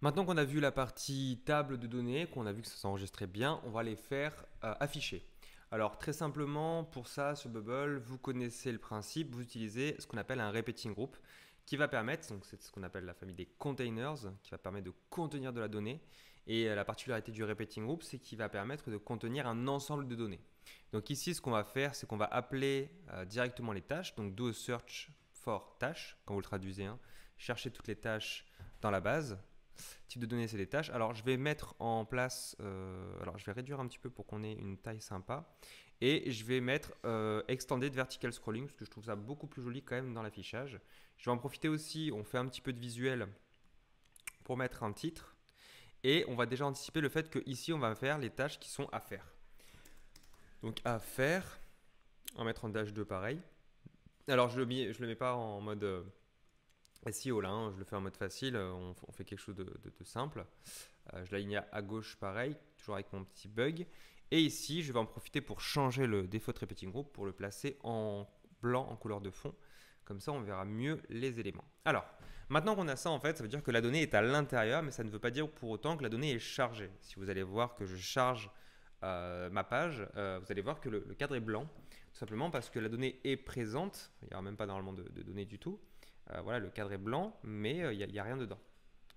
Maintenant qu'on a vu la partie table de données, qu'on a vu que ça s'enregistrait bien, on va les faire afficher. Alors très simplement, pour ça, sur Bubble, vous connaissez le principe, vous utilisez ce qu'on appelle un repeating group qui va permettre, donc c'est ce qu'on appelle la famille des containers, qui va permettre de contenir de la donnée. Et la particularité du repeating group, c'est qu'il va permettre de contenir un ensemble de données. Donc ici, ce qu'on va faire, c'est qu'on va appeler directement les tâches, donc do a search for tâches, quand vous le traduisez, hein, chercher toutes les tâches dans la base. Type de données, c'est les tâches. Alors, je vais mettre en place, alors je vais réduire un petit peu pour qu'on ait une taille sympa. Et je vais mettre Extended Vertical Scrolling, parce que je trouve ça beaucoup plus joli quand même dans l'affichage. Je vais en profiter aussi, on fait un petit peu de visuel pour mettre un titre. Et on va déjà anticiper le fait qu'ici, on va faire les tâches qui sont à faire. Donc, à faire, on va mettre en dash 2 pareil. Alors, je le mets pas en mode SEO là, hein, je le fais en mode facile, on fait quelque chose de simple. Je l'aligne à gauche pareil, toujours avec mon petit bug. Et ici, je vais en profiter pour changer le default repeating group pour le placer en blanc en couleur de fond. Comme ça, on verra mieux les éléments. Alors, maintenant qu'on a ça, en fait, ça veut dire que la donnée est à l'intérieur, mais ça ne veut pas dire pour autant que la donnée est chargée. Si vous allez voir que je charge ma page, vous allez voir que le cadre est blanc, tout simplement parce que la donnée est présente. Il n'y aura même pas normalement de données du tout. Voilà, le cadre est blanc, mais il n'y a rien dedans.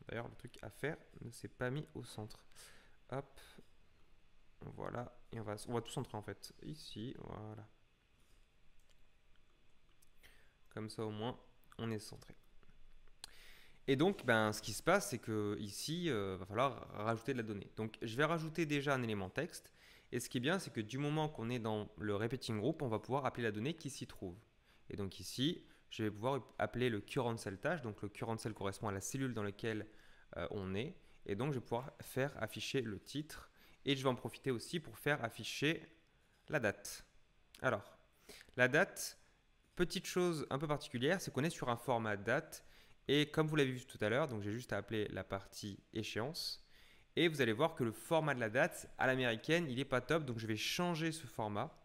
D'ailleurs, le truc à faire ne s'est pas mis au centre. Hop, voilà, et on va tout centrer en fait. Ici, voilà. Comme ça, au moins, on est centré. Et donc, ben, ce qui se passe, c'est que ici, va falloir rajouter de la donnée. Donc, je vais rajouter déjà un élément texte. Et ce qui est bien, c'est que du moment qu'on est dans le repeating group, on va pouvoir appeler la donnée qui s'y trouve. Et donc ici, je vais pouvoir appeler le current cell tâche. Donc le current cell correspond à la cellule dans laquelle on est. Et donc je vais pouvoir faire afficher le titre. Et je vais en profiter aussi pour faire afficher la date. Alors, la date, petite chose un peu particulière, c'est qu'on est sur un format date. Et comme vous l'avez vu tout à l'heure, donc j'ai juste à appeler la partie échéance. Et vous allez voir que le format de la date à l'américaine, il n'est pas top. Donc je vais changer ce format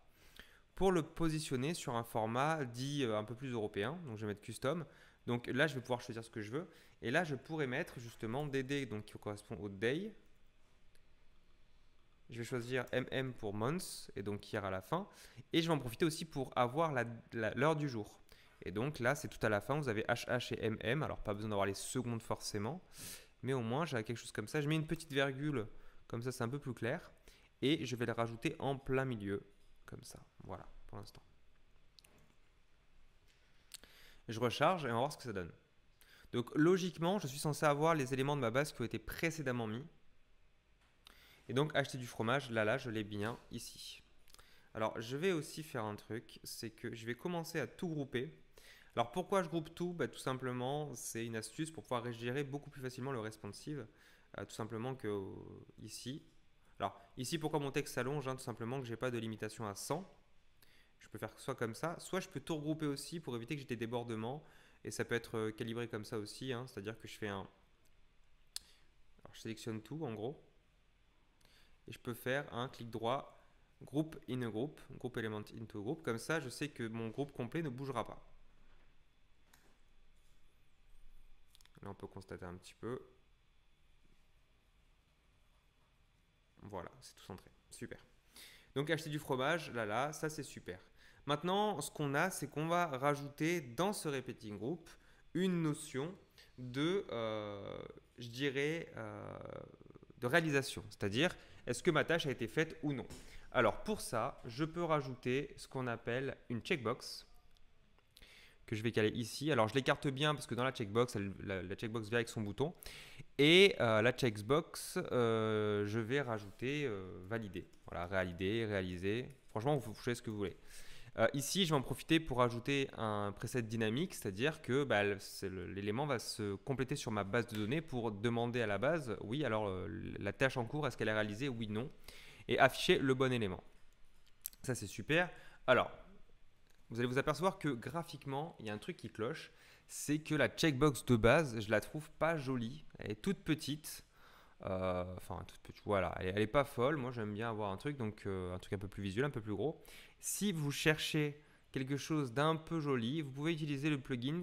pour le positionner sur un format dit un peu plus européen. Donc je vais mettre custom. Donc là, je vais pouvoir choisir ce que je veux. Et là, je pourrais mettre justement DD, donc qui correspond au day. Je vais choisir MM pour months, et donc hier à la fin. Et je vais en profiter aussi pour avoir l'heure du jour. Et donc là, c'est tout à la fin. Vous avez HH et MM. Alors pas besoin d'avoir les secondes forcément. Mais au moins, j'ai quelque chose comme ça. Je mets une petite virgule. Comme ça, c'est un peu plus clair. Et je vais le rajouter en plein milieu. Comme ça. Voilà, pour l'instant. Je recharge et on va voir ce que ça donne. Donc logiquement, je suis censé avoir les éléments de ma base qui ont été précédemment mis. Et donc acheter du fromage, là, je l'ai bien ici. Alors je vais aussi faire un truc, c'est que je vais commencer à tout grouper. Alors pourquoi je groupe tout? Tout simplement, c'est une astuce pour pouvoir gérer beaucoup plus facilement le responsive. Tout simplement que ici. Alors ici, pourquoi mon texte s'allonge? Tout simplement que je n'ai pas de limitation à 100. Je peux faire soit comme ça, soit je peux tout regrouper aussi pour éviter que j'ai des débordements. Et ça peut être calibré comme ça aussi, hein, c'est-à-dire que je fais un... Alors je sélectionne tout en gros. Et je peux faire un clic droit, group in a group, group element into a group. Comme ça, je sais que mon groupe complet ne bougera pas. Là, on peut constater un petit peu. Voilà, c'est tout centré. Super. Donc acheter du fromage, là, ça c'est super. Maintenant, ce qu'on a, c'est qu'on va rajouter dans ce repeating group une notion de, je dirais, de réalisation. C'est-à-dire, est-ce que ma tâche a été faite ou non? Alors pour ça, je peux rajouter ce qu'on appelle une checkbox que je vais caler ici. Alors je l'écarte bien parce que dans la checkbox, la checkbox vient avec son bouton. Et la checkbox, je vais rajouter valider. Voilà, valider, réaliser. Franchement, vous choisissez ce que vous voulez. Ici, je vais en profiter pour ajouter un preset dynamique, c'est-à-dire que l'élément va se compléter sur ma base de données pour demander à la base, oui, alors la tâche en cours, est-ce qu'elle est réalisée? Oui, non. Et afficher le bon élément. Ça, c'est super. Alors, vous allez vous apercevoir que graphiquement, il y a un truc qui cloche. C'est que la checkbox de base, je la trouve pas jolie. Elle est toute petite. Enfin, toute petite, voilà. Elle est pas folle. Moi, j'aime bien avoir un truc, donc un truc un peu plus visuel, un peu plus gros. Si vous cherchez quelque chose d'un peu joli, vous pouvez utiliser le plugin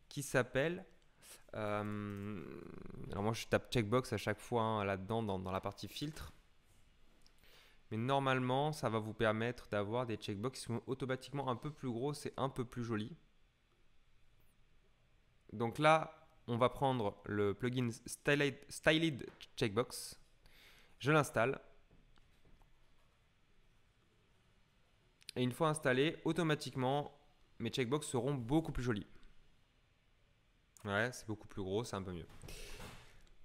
qui s'appelle Alors moi je tape checkbox à chaque fois hein, là-dedans dans la partie filtre. Mais normalement ça va vous permettre d'avoir des checkbox qui sont automatiquement un peu plus gros, c'est un peu plus joli. Donc là on va prendre le plugin Styled Checkbox. Je l'installe. Et une fois installé, automatiquement mes checkbox seront beaucoup plus jolis. Ouais, c'est beaucoup plus gros, c'est un peu mieux.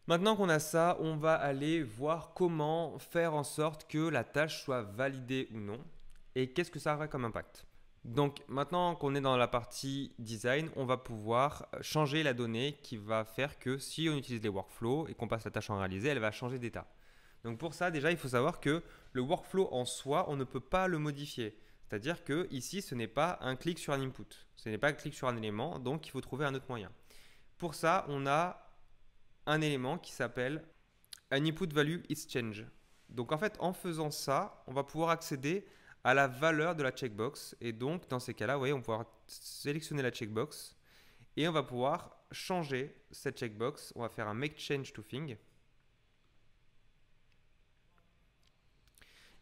Maintenant qu'on a ça, on va aller voir comment faire en sorte que la tâche soit validée ou non et qu'est-ce que ça aura comme impact. Donc maintenant qu'on est dans la partie design, on va pouvoir changer la donnée qui va faire que si on utilise les workflows et qu'on passe la tâche en réalisé, elle va changer d'état. Donc pour ça, déjà, il faut savoir que le workflow en soi, on ne peut pas le modifier. C'est-à-dire que ici, ce n'est pas un clic sur un input, ce n'est pas un clic sur un élément, donc il faut trouver un autre moyen. Pour ça, on a un élément qui s'appelle un input value exchange. Donc en fait, en faisant ça, on va pouvoir accéder à la valeur de la checkbox. Et donc, dans ces cas-là, vous voyez, on va pouvoir sélectionner la checkbox et on va pouvoir changer cette checkbox. On va faire un make change to thing.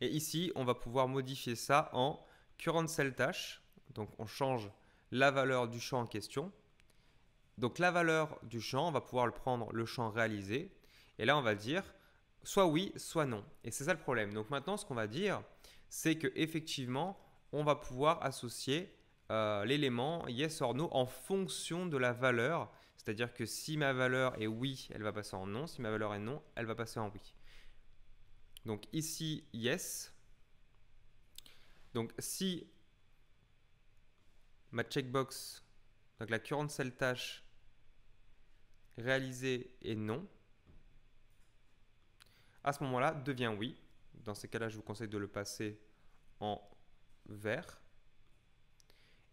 Et ici, on va pouvoir modifier ça en current cell tâche. Donc, on change la valeur du champ en question. Donc, la valeur du champ, on va pouvoir le prendre le champ réalisé. Et là, on va dire soit oui, soit non. Et c'est ça le problème. Donc, maintenant, ce qu'on va dire, c'est qu'effectivement, on va pouvoir associer l'élément yes or no en fonction de la valeur. C'est-à-dire que si ma valeur est oui, elle va passer en non. Si ma valeur est non, elle va passer en oui. Donc ici, yes. Donc si ma checkbox, donc la current cell tâche réalisée est non, à ce moment-là, devient oui. Dans ces cas-là, je vous conseille de le passer en vert.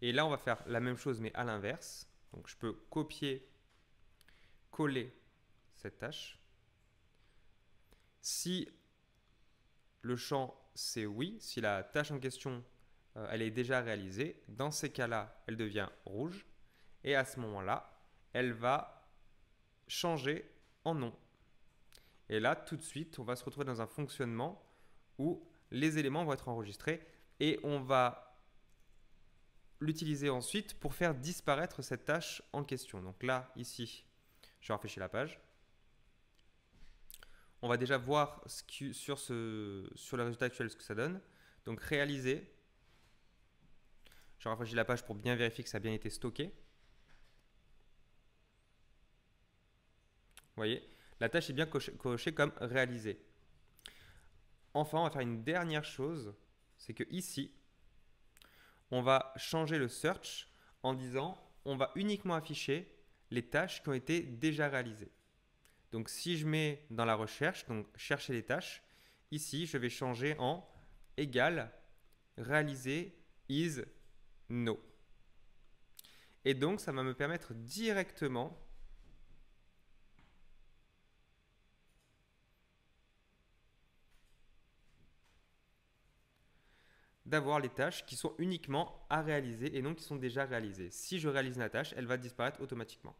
Et là, on va faire la même chose, mais à l'inverse. Donc je peux copier, coller cette tâche. Si le champ c'est oui, si la tâche en question elle est déjà réalisée, dans ces cas-là, elle devient rouge. Et à ce moment-là, elle va changer en non. Et là, tout de suite, on va se retrouver dans un fonctionnement où les éléments vont être enregistrés et on va l'utiliser ensuite pour faire disparaître cette tâche en question. Donc là, ici, je vais rafraîchir la page. On va déjà voir sur le résultat actuel ce que ça donne. Donc réaliser. Je rafraîchis la page pour bien vérifier que ça a bien été stocké. Vous voyez, la tâche est bien cochée comme réalisée. Enfin, on va faire une dernière chose, c'est que ici, on va changer le search en disant on va uniquement afficher les tâches qui ont été déjà réalisées. Donc si je mets dans la recherche, donc chercher les tâches, ici je vais changer en égal réalisé is no. Et donc ça va me permettre directement d'avoir les tâches qui sont uniquement à réaliser et non qui sont déjà réalisées. Si je réalise la tâche, elle va disparaître automatiquement.